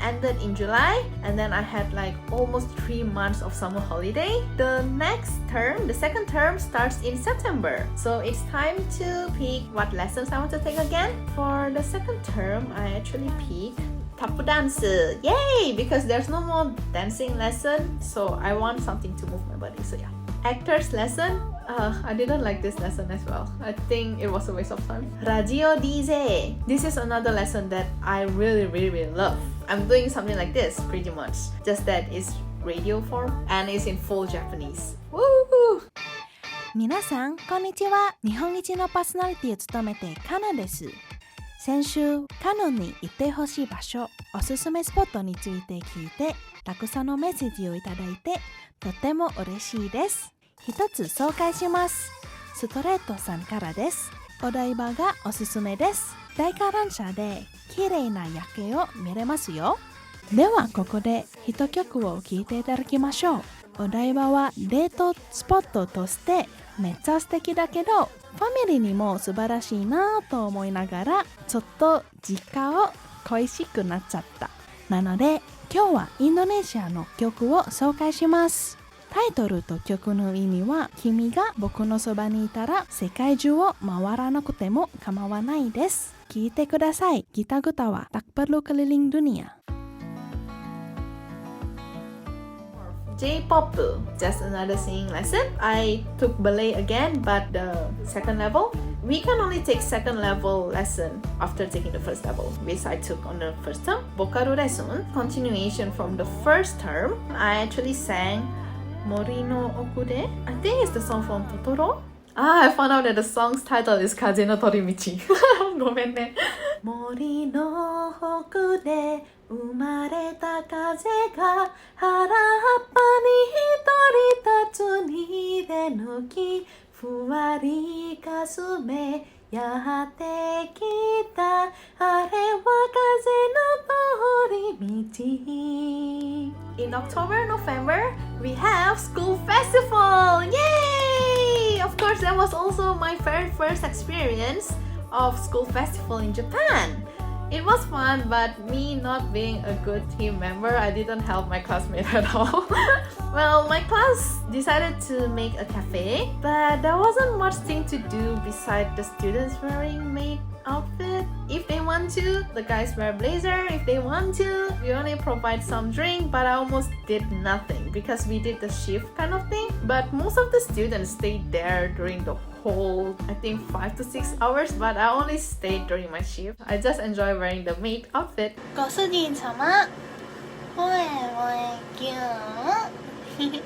ended in July, and then I had like almost 3 months of summer holiday. The next term, the second term, starts in September. So it's time to pick what lessons I want to take again. For the second term, I actually picked tapu dance. Yay! Because there's no more dancing lesson, so I want something to move my body. So yeah. Actors lesson. I didn't like this lesson as well. I think it was a waste of time. Radio DJ. This is another lesson that I really love. I'm doing something like this pretty much. Just that it's radio form and it's in full Japanese. Woo! 皆さんこんにちは。日本一のパーソナリティを務めてカナです。先週カノンに行ってほしい場所、おすすめスポットについて聞いてたくさんのメッセージをいただいてとても嬉しいです。一つ紹介します。ストレートさんからです。お台場がおすすめです。大観覧車で綺麗な夜景を見れますよ。ではここで一曲を聴いていただきましょう。お台場はデートスポットとしてめっちゃ素敵だけどファミリーにも素晴らしいなと思いながらちょっと実家を恋しくなっちゃった。なので今日はインドネシアの曲を紹介します。タイトルと曲の意味は君が僕のそばにいたら世界中を回らなくても構わないです。聴いてください。Kita ketawa tak perlu keliling dunia. J-pop, just another singing lesson. I took ballet again, but the second level. We can only take second level lesson after taking the first level, which I took on the first term. Bokaru lesson, continuation from the first term. I actually sang Mori no Okude. I think it's the song from Totoro. I found out that the song's title is Kaze no Torimichi. ごめんね。森の奥で生まれた風が原っぱに一人立つにでの木ふわりかすめやってきたあれは風の通り道 In October, November, we have school festival! Yay! Of course, that was also my very first experience of school festival in Japan. It was fun, but me not being a good team member, I didn't help my classmate at all. Well, my class decided to make a cafe, but there wasn't much thing to do beside the students wearing maid outfit. If they want to, the guys wear blazer. If they want to, we only provide some drink, but I almost did nothing because we did the shift kind of thing. But most of the students stayed there during the whole, I think 5 to 6 hours, but I only stayed during my shift. I just enjoy wearing the maid outfit. ご主人様、ほえほえぎゅー。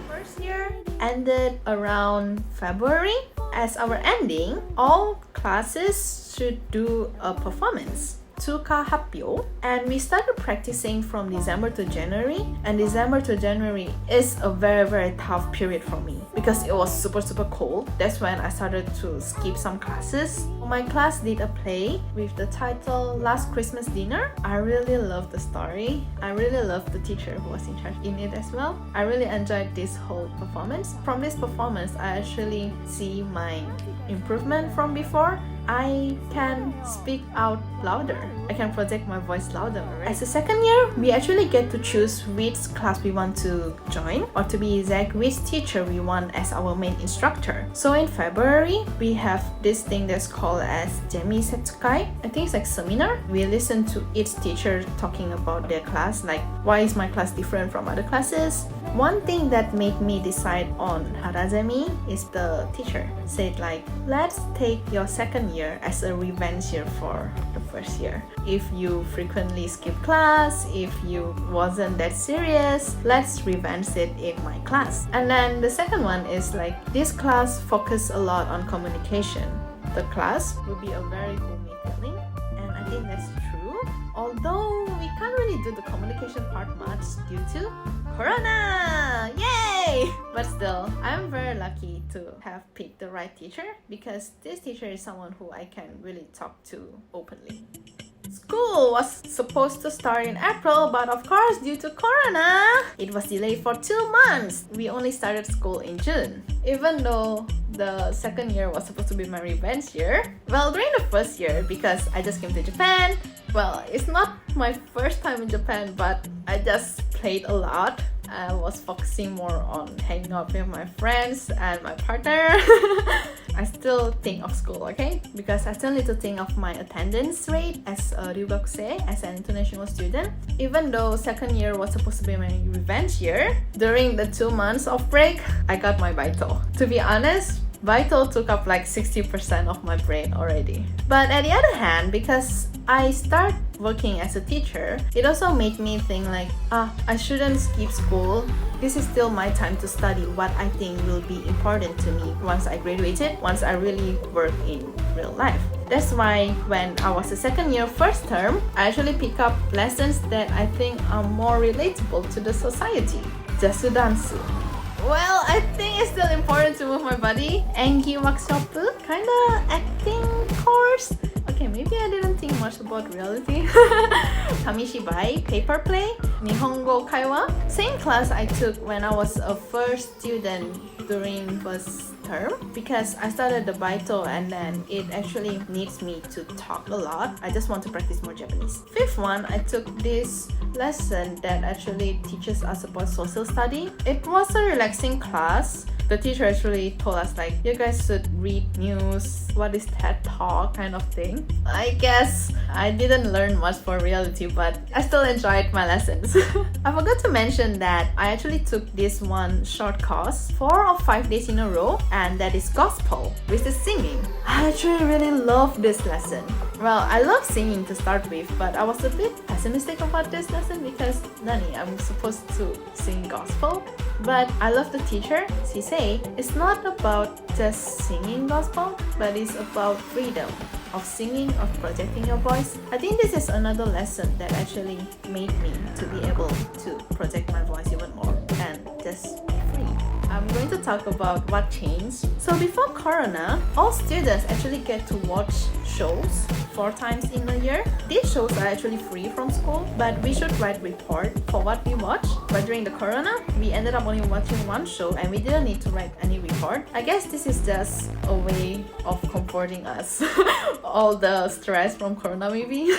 First year ended around February. As our ending, all classes should do a performance. Tsuka Happyo, and we started practicing from December to January, and December to January is a very tough period for me because it was super cold. That's when I started to skip some classes. My class did a play with the title Last Christmas Dinner. I really loved the story. I really loved the teacher who was in charge in it as well. I really enjoyed this whole performance. From this performance, I actually see my improvement from before. I can speak out louder. I can project my voice louder. Right? As a second year, we actually get to choose which class we want to join, or to be exact, which teacher we want as our main instructor. So in February, we have this thing that's called as Jemi Setsukai. I think it's like seminar. We listen to each teacher talking about their class, like why is my class different from other classes. One thing that made me decide on Harazemi is the teacher said like, let's take your second year as a revenge year for the first year. If you frequently skip class, if you wasn't that serious, let's revenge it in my class. And then the second one is like, this class focus a lot on communication. The class will be a very homey feeling, and I think that's true. Although we can't really do the communication part much due to Corona! Yay! But still, I'm very lucky to have picked the right teacher because this teacher is someone who I can really talk to openly. School was supposed to start in April, but of course, due to Corona, it was delayed for 2 months. We only started school in June. Even though the second year was supposed to be my revenge year, well, during the first year, because I just came to Japan, well, it's not my first time in Japan, but I just played a lot. I was focusing more on hanging out with my friends and my partner. I still think of school, okay? Because I still need to think of my attendance rate as a ryugakusei, as an international student. Even though second year was supposed to be my revenge year, during the 2 months of break, I got my baito. To be honest, baito took up like 60% of my brain already. But at the other hand, because I start working as a teacher, it also made me think like, I shouldn't skip school. This is still my time to study what I think will be important to me once I graduated, once I really work in real life. That's why when I was a second year first term, I actually pick up lessons that I think are more relatable to the society. Jasu dansu. Well, I think it's still important to move my body. Engi workshop, kinda acting course. Okay, maybe I didn't think much about reality. Kamishibai, paper play, Nihongo Kaiwa. Same class I took when I was a first student during first term, because I started the baito and then it actually needs me to talk a lot. I just want to practice more Japanese. Fifth one, I took this lesson that actually teaches us about social study. It was a relaxing class. The teacher actually told us like, you guys should read news, what is TED Talk kind of thing. I guess I didn't learn much for reality, but I still enjoyed my lessons. I forgot to mention that I actually took this one short course 4 or 5 days in a row, and that is gospel, which is singing. I actually really love this lesson. Well, I love singing to start with, but I was a bit pessimistic about this lesson because Nani, I'm supposed to sing gospel. But I love the teacher. She say it's not about just singing gospel, but it's about freedom of singing, of projecting your voice. I think this is another lesson that actually made me to be able to project my voice even more and just be free. I'm going to talk about what changed. So before Corona, all students actually get to watch shows 4 times in a year. These shows are actually free from school, but we should write report for what we watch. But during the Corona, we ended up only watching 1 show and we didn't need to write any report. I guess this is just a way of comforting us. All the stress from Corona maybe.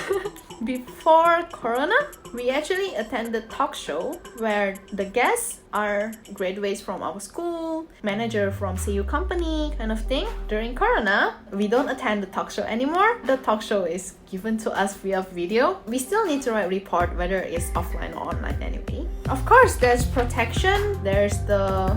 Before Corona, we actually attended talk show where the guests are graduates from our school, manager from Seiyuu company kind of thing. During Corona, we don't attend the talk show anymore. The talk show is given to us via video. We still need to write report whether it's offline or online anyway. Of course, there's protection. There's the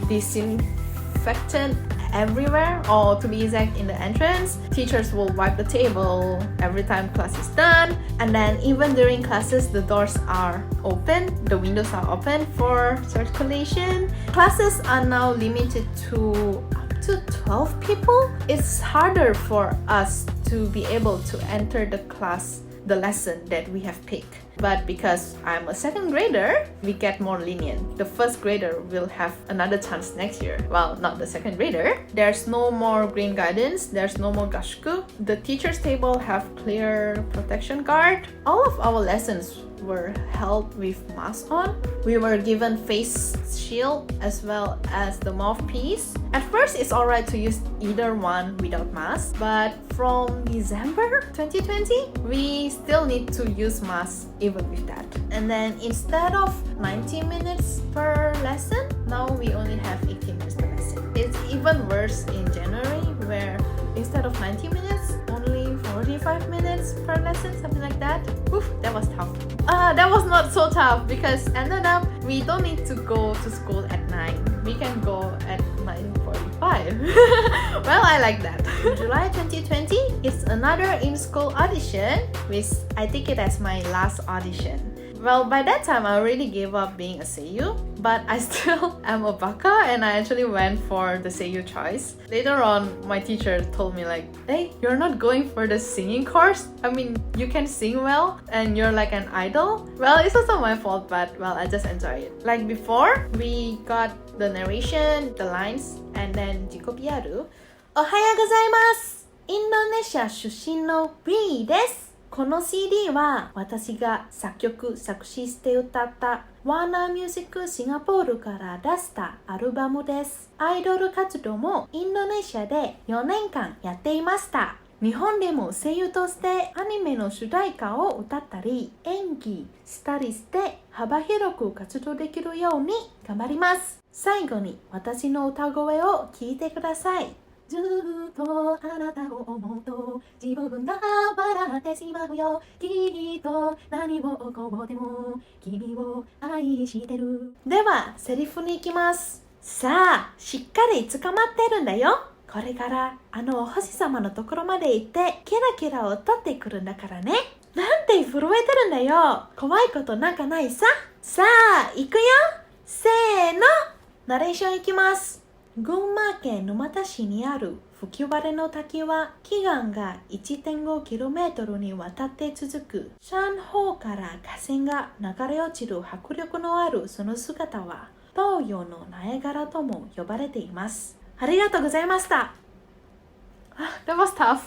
disinfectant everywhere, or to be exact in the entrance. Teachers will wipe the table every time class is done, and then even during classes the doors are open, the windows are open for circulation. Classes are now limited to up to 12 people. It's harder for us to be able to enter the class, the lesson that we have picked. But because I'm a second grader, we get more lenient. The first grader will have another chance next year. Well, not the second grader. There's no more green guidance. There's no more gashuku. The teacher's table have clear protection guard. All of our lessons were held with mask on. We were given face shield as well as the mouthpiece. At first, it's alright to use either one without mask, but from December 2020, we still need to use mask even with that. And then instead of 90 minutes per lesson, now we only have 18 minutes per lesson. It's even worse in January, where instead of 90 minutes, only 45 minutes per lesson, something like that. Oof, that was tough. That was not so tough because ended up we don't need to go to school at 9. We can go at 9:45. Well, I like that. July 2020, it's another in-school audition, which I take it as my last audition. Well, by that time, I already gave up being a Seiyuu, but I still am a baka and I actually went for the Seiyuu choice. Later on, my teacher told me like, hey, you're not going for the singing course? I mean, you can sing well and you're like an idol? Well, it's also my fault, but well, I just enjoy it. Like before, we got the narration, the lines, and then jikobiaru. Ohayou gozaimasu! インドネシア出身の B です。この CD は私が作曲作詞して歌ったワーナーミュージックシンガポールから出したアルバムです。アイドル活動もインドネシアで4年間やっていました。日本でも声優としてアニメの主題歌を歌ったり演技したりして幅広く活動できるように頑張ります。最後に私の歌声を聞いてください。ずっとあなたを思うと自分が笑ってしまうよ。きっと何を起こっても君を愛してる。ではセリフに行きます。さあしっかり捕まってるんだよ。これからあのお星様のところまで行ってキラキラを取ってくるんだからね。なんて震えてるんだよ。怖いことなんかないさ。さあ行くよ。せーの。ナレーションいきます。群馬県沼田市にある吹割の滝は奇岩が 1.5km にわたって続く。山方から河川が流れ落ちる迫力のあるその姿は東洋のナイアガラとも呼ばれています。ありがとうございました。That was tough.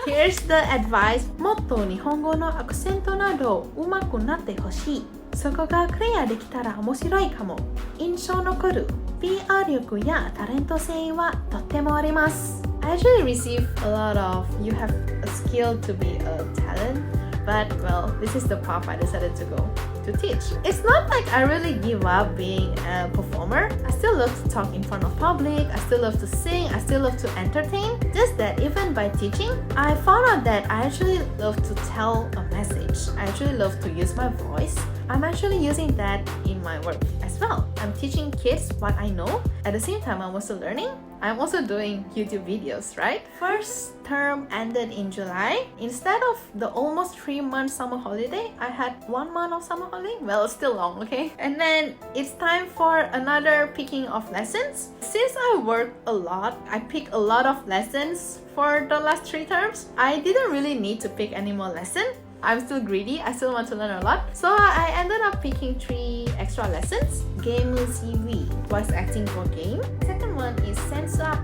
Here's the advice. もっと日本語のアクセントなど上手くなってほしい。そこがクリアできたら面白いかも。印象残る PR 力やタレント性はとってもあります。I actually receive a lot of you have a skill to be a talent, but well, this is the path I decided to go to teach. It's not like I really give up being a performer. I still love to talk in front of public, I still love to sing, I still love to entertain. Just that even by teaching, I found out that I actually love to tell a message. I actually love to use my voice. I'm actually using that in my work as well. I'm teaching kids what I know. At the same time, I'm also learning. I'm also doing YouTube videos, right? First term ended in July. Instead of the almost 3-month summer holiday, I had 1 month of summer holiday. Well, it's still long, okay? And then it's time for another picking of lessons. Since I work a lot, I pick a lot of lessons for the last 3 terms. I didn't really need to pick any more lessons. I'm still greedy, I still want to learn a lot. So I ended up picking 3 extra lessons. Game CV, voice acting for game. Second one is Sense Up.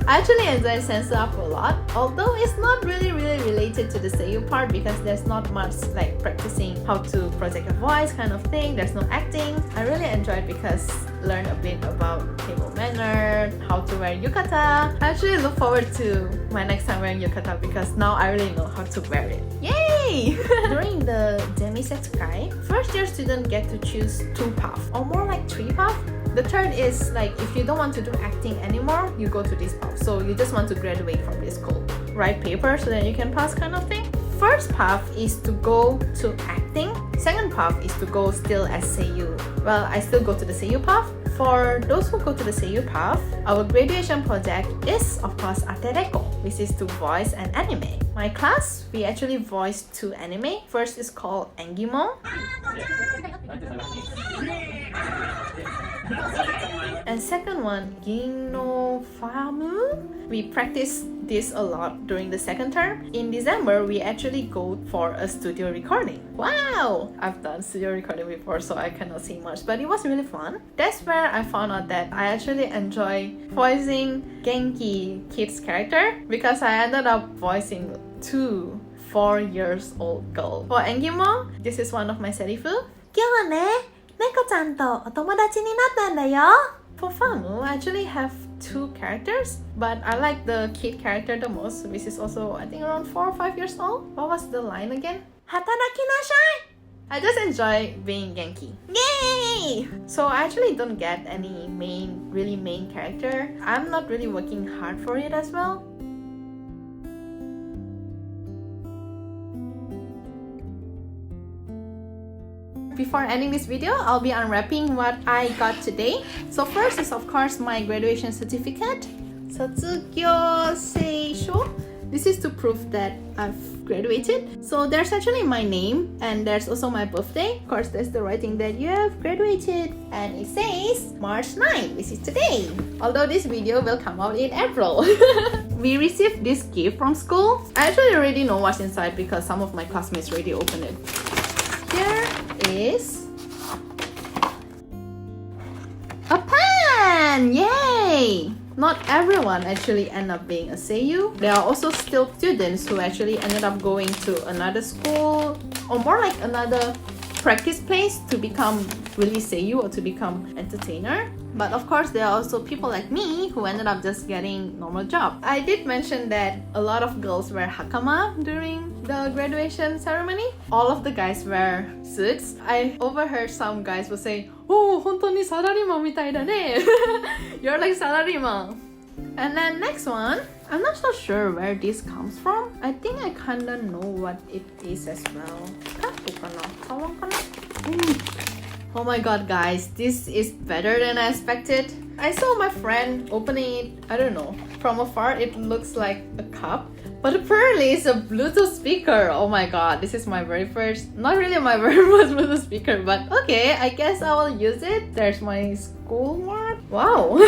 I actually enjoy Sense Up a lot, although it's not really related to the Seiyuu part because there's not much like practicing how to project a voice kind of thing. There's no acting. I really enjoyed because learn a bit about table manner, how to wear yukata. I actually look forward to my next time wearing yukata because now I really know how to wear it. Yay! During the Demisetsukai, first year students get to choose 2 paths or more like 3 paths. The third is like if you don't want to do acting anymore, you go to this path. So you just want to graduate from this school. Write paper so that you can pass kind of thing. First path is to go to acting. Second path is to go still as Seiyuu. Well, I still go to the Seiyuu path. For those who go to the Seiyuu path, our graduation project is of course Atereko, which is to voice an anime. My class, we actually voiced 2 anime. First is called Engimon. And second one, Gino Famu. We practiced this a lot during the second term. In December, we actually go for a studio recording. Wow! I've done studio recording before, so I cannot say much, but it was really fun. That's where I found out that I actually enjoy voicing Genki Kid's character because I ended up voicing 2 4-year-old girls. For Engimo, this is one of my serifu. 今日はね、猫ちゃんとお友達になったんだよ。For Famu, I actually have 2 characters, but I like the kid character the most, which is also I think around 4 or 5 years old. What was the line again? 働きなさい. I just enjoy being Genki. Yay! So I actually don't get any really main character. I'm not really working hard for it as well. Before ending this video, I'll be unwrapping what I got today. So first is of course my graduation certificate. Satsugyo Seisho. This is to prove that I've graduated. So there's actually my name and there's also my birthday. Of course, there's the writing that you have graduated. And it says March 9, which is today. Although this video will come out in April. We received this gift from school. I actually already know what's inside because some of my classmates already opened it. Here is a pen! Yay! Not everyone actually end up being a Seiyuu. There are also still students who actually ended up going to another school or more like another practice place to become really Seiyuu or to become entertainer. But of course, there are also people like me who ended up just getting normal job. I did mention that a lot of girls wear hakama during the graduation ceremony. All of the guys wear suits. I overheard some guys will say, "Oh, 本当にサラリーマンみたいだね." You're like salaryman. And then next one, I'm not so sure where this comes from. I think I kinda know what it is as well. Oh my god, guys, this is better than I expected. I saw my friend opening it, I don't know, from afar it looks like a cup, but apparently it's a Bluetooth speaker. Oh my god, this is my very first, not really my very first Bluetooth speaker, but okay, I guess I will use it. There's my school mark. Wow,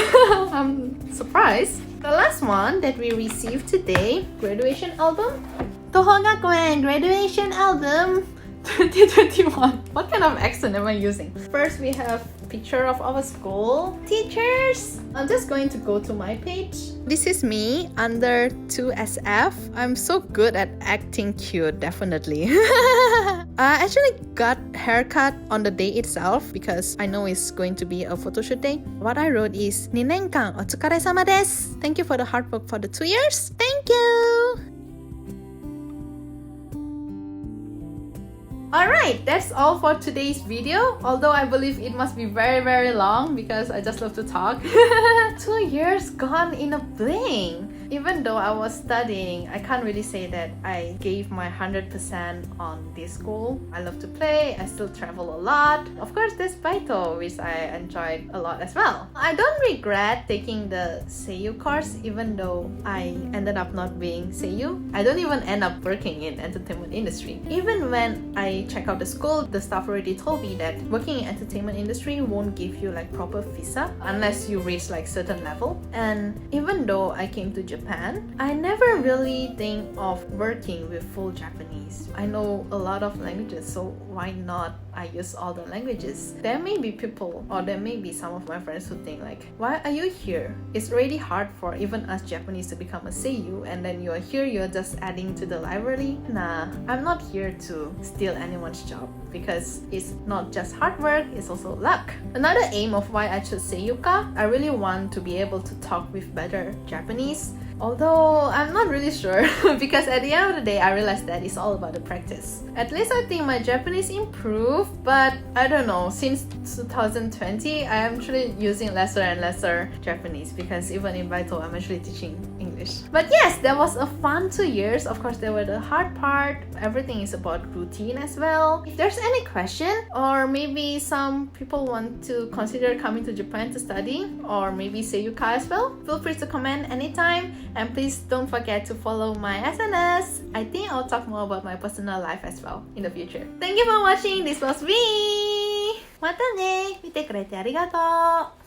I'm surprised. The last one that we received today, graduation album. Toho Gakuen graduation album 2021. What kind of accent am I using? First, we have picture of our school teachers. I'm just going to go to my page. This is me under 2SF. I'm so good at acting cute, definitely. I actually got haircut on the day itself because I know it's going to be a photo shoot day. What I wrote is 2年間お疲れ様です. Thank you for the hard work for the 2 years. Thank you. Alright, that's all for today's video. Although I believe it must be very long because I just love to talk. 2 years gone in a blink. Even though I was studying, I can't really say that I gave my 100% on this school. I love to play, I still travel a lot. Of course, there's Baito, which I enjoyed a lot as well. I don't regret taking the Seiyuu course, even though I ended up not being Seiyuu. I don't even end up working in entertainment industry. Even when I check out the school, the staff already told me that working in entertainment industry won't give you like proper visa unless you reach like certain level. And even though I came to Japan, I never really think of working with full Japanese. I know a lot of languages, so why not I use all the languages? There may be people, or there may be some of my friends who think like, why are you here? It's really hard for even us Japanese to become a Seiyuu, and then you are here, you're just adding to the library. Nah, I'm not here to steal anyone's job because it's not just hard work, it's also luck. Another aim of why I chose Seiyuka, I really want to be able to talk with better Japanese. Although I'm not really sure because at the end of the day I realized that it's all about the practice. At least I think my Japanese improved, but I don't know, since 2020 I am actually using lesser and lesser Japanese because even in Baito I'm actually teaching English. But yes, that was a fun 2 years. Of course there were the hard part, everything is about routine as well. If there's any question, or maybe some people want to consider coming to Japan to study, or maybe Seiyuka as well, feel free to comment anytime. And please don't forget to follow my SNS. I think I'll talk more about my personal life as well in the future. Thank you for watching. This was me. またね。見てくれてありがとう。